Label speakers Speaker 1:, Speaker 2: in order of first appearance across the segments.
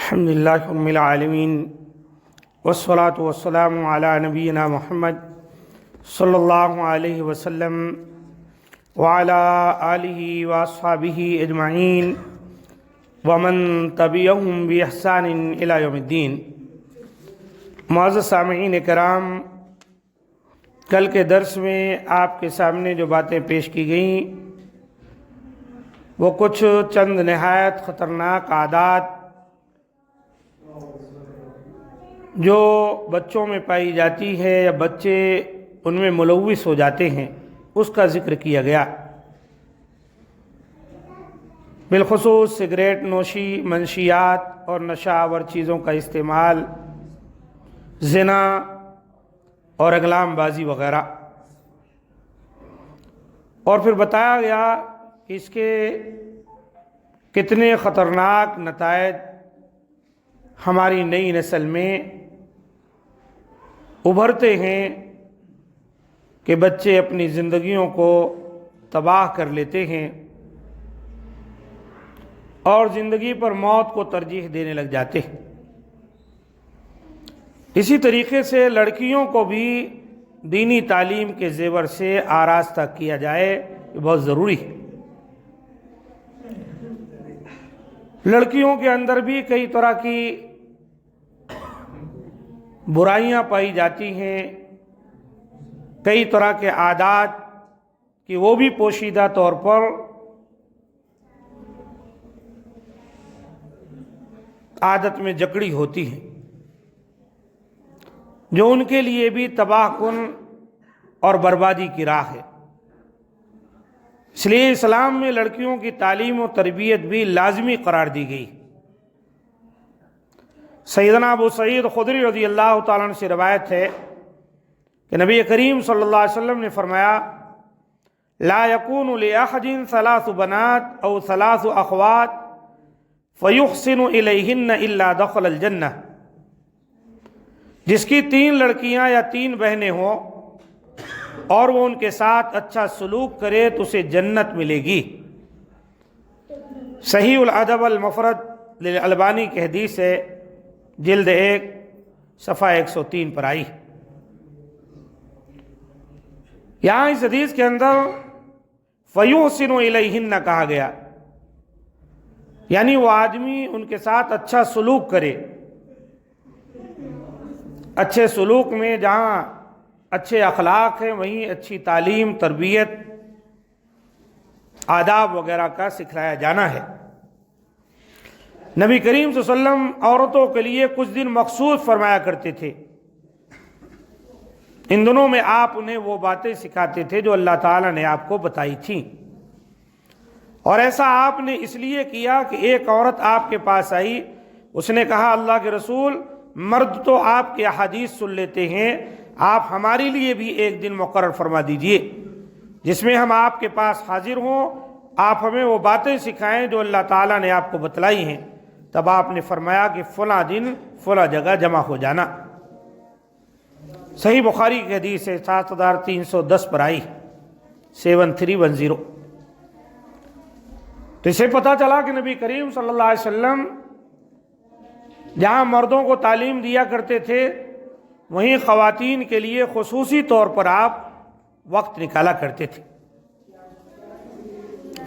Speaker 1: الحمد للہ رب العالمین والصلاة والسلام علی نبینا محمد صلی اللہ علیہ وسلم وعلی آلہ واصحابہ اجمعین ومن تبعہم بإحسان الی یوم الدین۔ معزز سامعین کرام، کل کے درس میں آپ کے سامنے جو باتیں پیش کی گئیں وہ کچھ چند نہایت خطرناک عادات جو بچوں میں پائی جاتی ہے یا بچے ان میں ملوث ہو جاتے ہیں اس کا ذکر کیا گیا۔ بالخصوص سگریٹ نوشی، منشیات اور نشہ آور چیزوں کا استعمال، زنا اور اغلام بازی وغیرہ، اور پھر بتایا گیا کہ اس کے کتنے خطرناک نتائج ہماری نئی نسل میں ابھرتے ہیں کہ بچے اپنی زندگیوں کو تباہ کر لیتے ہیں اور زندگی پر موت کو ترجیح دینے لگ جاتے ہیں۔ اسی طریقے سے لڑکیوں کو بھی دینی تعلیم کے زیور سے آراستہ کیا جائے، یہ بہت ضروری ہے۔ لڑکیوں کے اندر بھی کئی طرح کی برائیاں پائی جاتی ہیں، کئی طرح کے عادات کہ وہ بھی پوشیدہ طور پر عادت میں جکڑی ہوتی ہیں، جو ان کے لیے بھی تباہ کن اور بربادی کی راہ ہے۔ اس لیے اسلام میں لڑکیوں کی تعلیم و تربیت بھی لازمی قرار دی گئی۔ سیدنا ابو سعید خدری رضی اللہ تعالیٰ عنہ سے روایت ہے کہ نبی کریم صلی اللہ علیہ وسلم نے فرمایا: لا يكون لأحد ثلاث بنات او ثلاث اخوات فيحسن إليهن الا دخل الجنہ۔ جس کی 3 لڑکیاں یا 3 بہنیں ہوں اور وہ ان کے ساتھ اچھا سلوک کرے تو اسے جنت ملے گی۔ صحیح الادب المفرد للالبانی کی حدیث ہے، جلد 1 صفحہ 103 پر آئی۔ یہاں اس حدیث کے اندر فَيُحْسِنُ إِلَيْهِنَّ کہا گیا، یعنی وہ آدمی ان کے ساتھ اچھا سلوک کرے۔ اچھے سلوک میں جہاں اچھے اخلاق ہیں وہیں اچھی تعلیم، تربیت، آداب وغیرہ کا سکھلایا جانا ہے۔ نبی کریم صلی اللہ علیہ وسلم عورتوں کے لیے کچھ دن مخصوص فرمایا کرتے تھے۔ ان دنوں میں آپ انہیں وہ باتیں سکھاتے تھے جو اللہ تعالیٰ نے آپ کو بتائی تھیں، اور ایسا آپ نے اس لیے کیا کہ ایک عورت آپ کے پاس آئی، اس نے کہا: اللہ کے رسول، مرد تو آپ کے احادیث سن لیتے ہیں، آپ ہمارے لیے بھی ایک دن مقرر فرما دیجئے جس میں ہم آپ کے پاس حاضر ہوں، آپ ہمیں وہ باتیں سکھائیں جو اللہ تعالیٰ نے آپ کو بتلائی ہیں۔ تب آپ نے فرمایا کہ فلاں دن فلاں جگہ جمع ہو جانا۔ صحیح بخاری کی حدیث ہے، 7310 پر آئی، 7310۔ تو اسے پتہ چلا کہ نبی کریم صلی اللہ علیہ وسلم جہاں مردوں کو تعلیم دیا کرتے تھے وہیں خواتین کے لیے خصوصی طور پر آپ وقت نکالا کرتے تھے۔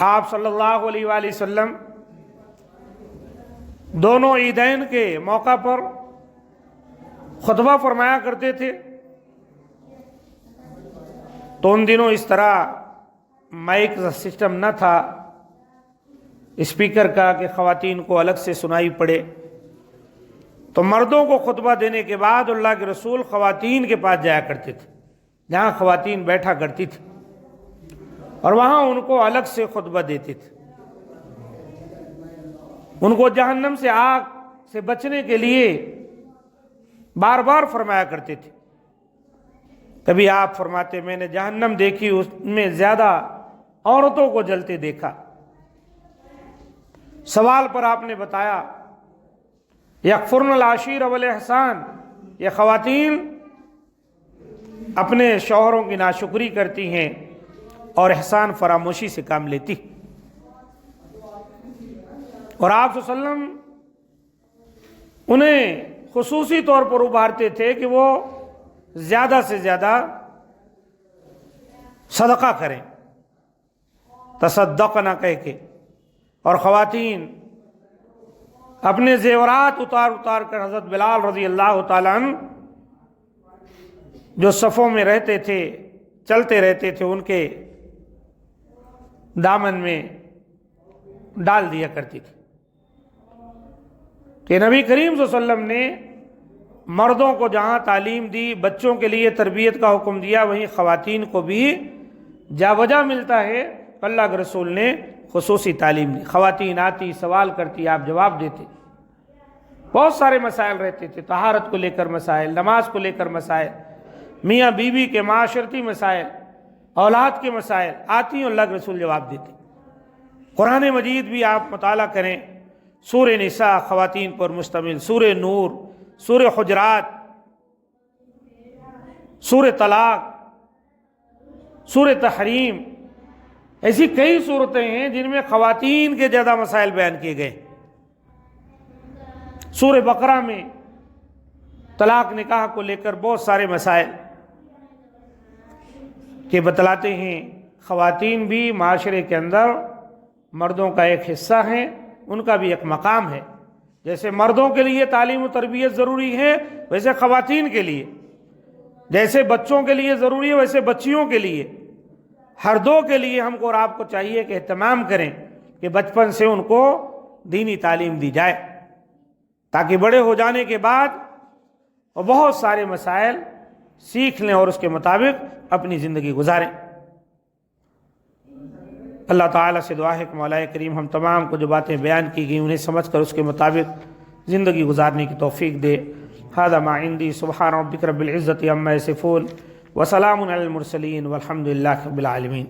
Speaker 1: آپ صلی اللہ علیہ وآلہ وسلم دونوں عیدین کے موقع پر خطبہ فرمایا کرتے تھے، تو ان دنوں اس طرح مائک کا سسٹم نہ تھا اسپیکر کا کہ خواتین کو الگ سے سنائی پڑے، تو مردوں کو خطبہ دینے کے بعد اللہ کے رسول خواتین کے پاس جایا کرتے تھے جہاں خواتین بیٹھا کرتی تھی، اور وہاں ان کو الگ سے خطبہ دیتے تھے۔ ان کو جہنم سے آگ سے بچنے کے لیے بار بار فرمایا کرتے تھے۔ کبھی آپ فرماتے: میں نے جہنم دیکھی، اس میں زیادہ عورتوں کو جلتے دیکھا۔ سوال پر آپ نے بتایا: یکفرن العشیر والاحسان، یہ خواتین اپنے شوہروں کی ناشکری کرتی ہیں اور احسان فراموشی سے کام لیتی۔ اور آپ صلی اللہ علیہ وسلم انہیں خصوصی طور پر ابھارتے تھے کہ وہ زیادہ سے زیادہ صدقہ کریں، تصدق نہ کہہ کے، اور خواتین اپنے زیورات اتار اتار کر حضرت بلال رضی اللہ تعالیٰ عنہ جو صفوں میں رہتے تھے، چلتے رہتے تھے، ان کے دامن میں ڈال دیا کرتی تھی کہ نبی کریم صلی اللہ علیہ وسلم نے مردوں کو جہاں تعلیم دی، بچوں کے لیے تربیت کا حکم دیا، وہیں خواتین کو بھی جا وجہ ملتا ہے۔ اللہ کے رسول نے خصوصی تعلیم دی، خواتین آتی، سوال کرتی، آپ جواب دیتے۔ بہت سارے مسائل رہتے تھے، طہارت کو لے کر مسائل، نماز کو لے کر مسائل، میاں بیوی کے معاشرتی مسائل، اولاد کے مسائل آتی ہیں، اللہ کے رسول جواب دیتے۔ قرآن مجید بھی آپ مطالعہ کریں، سورہ نساء خواتین پر مشتمل، سورہ نور، سورہ حجرات، سورہ طلاق، سورہ تحریم، ایسی کئی صورتیں ہیں جن میں خواتین کے زیادہ مسائل بیان کیے گئے۔ سورہ بقرہ میں طلاق نکاح کو لے کر بہت سارے مسائل کہ بتلاتے ہیں خواتین بھی معاشرے کے اندر مردوں کا ایک حصہ ہیں، ان کا بھی ایک مقام ہے۔ جیسے مردوں کے لیے تعلیم و تربیت ضروری ہے، ویسے خواتین کے لیے، جیسے بچوں کے لیے ضروری ہے ویسے بچیوں کے لیے، ہر دو کے لیے ہم کو اور آپ کو چاہیے کہ اہتمام کریں کہ بچپن سے ان کو دینی تعلیم دی جائے، تاکہ بڑے ہو جانے کے بعد وہ بہت سارے مسائل سیکھ لیں اور اس کے مطابق اپنی زندگی گزاریں۔ اللہ تعالیٰ سے دعا ہے کہ مولا کریم ہم تمام کو جو باتیں بیان کی گئی انہیں سمجھ کر اس کے مطابق زندگی گزارنے کی توفیق دے۔ ھذا ما عندی، سبحان ربک رب العزۃ عما یصفون، وسلام علی المرسلین، والحمد للہ رب العالمین۔